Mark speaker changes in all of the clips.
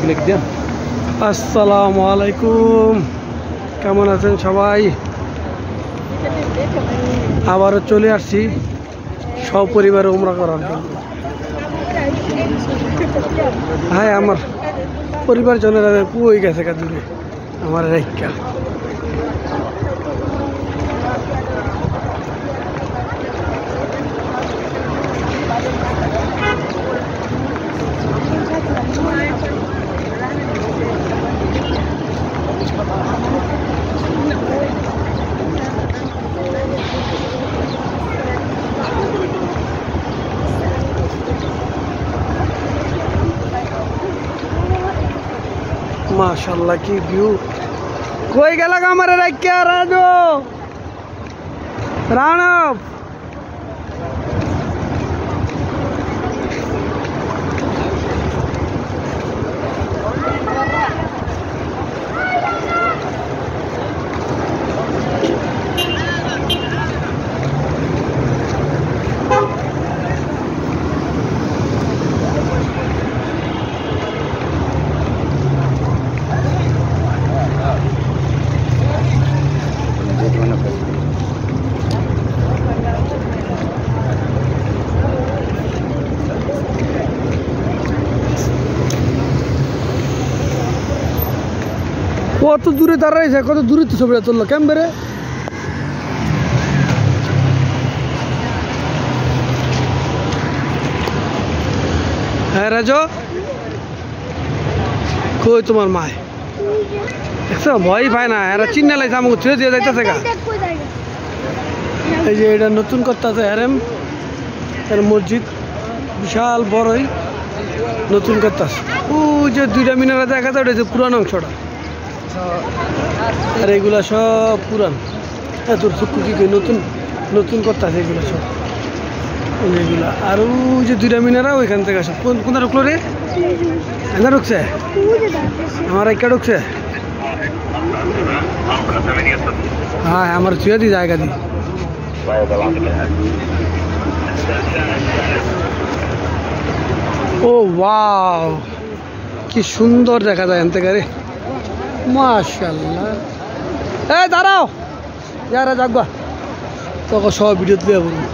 Speaker 1: লিখ দেন।
Speaker 2: আসসালামু আলাইকুম, কেমন আছেন সবাই? আবারও চলে আসছি সপরিবারে উমরা করার জন্য। হ্যাঁ, আমার পরিবারজনের কই গেছে কাজে আমার রেখা। माशाल्लाह की व्यू। कोई गला का हमारे रख क्या राजो राणव কত দূরে দাঁড়াইছে, কত দূরে তো ছবিটা তুললো ক্যামেরে। হ্যাঁ রাজো, কই তোমার মায় দেখছো? ভয় পায় না, এরা চিন্না লাইছে আমাকে ছুঁয়ে দিয়ে যাইতেছে গা। এই যে এটা নতুন করতেছে হ্যারেম, এর মসজিদ বিশাল বড়ই নতুন করতেছে। ও যে দুইটা মিনারা দেখা যায়, ওটা যে পুরান অংশটা, আর এগুলা সব পুরান। তোর চক্ষু কি নতুন নতুন করতেছে এগুলো সব, এগুলা। আর ওই যে দুইটা মিনারা ওইখান থেকে সব কোনটা ঢুকলো রে? এখানে ঢুকছে, আমার একটা ঢুকছে। হ্যাঁ, আমার ছুঁয়ে দিই জায়গা দিই। ও ওয়াও, কি সুন্দর দেখা যায় এখান থেকে রে, মাশাআল্লাহ। এই দাঁড়াও যারা যাকবা তোকে সব ভিডিও দিয়ে বলবো।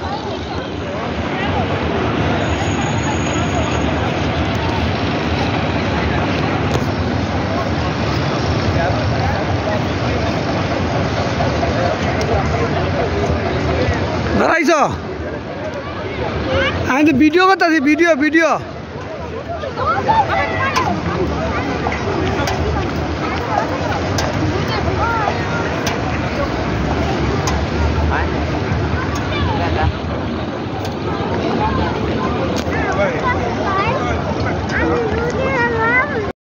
Speaker 2: দাঁড়াইছ, আমি তো ভিডিও করতেছি, ভিডিও।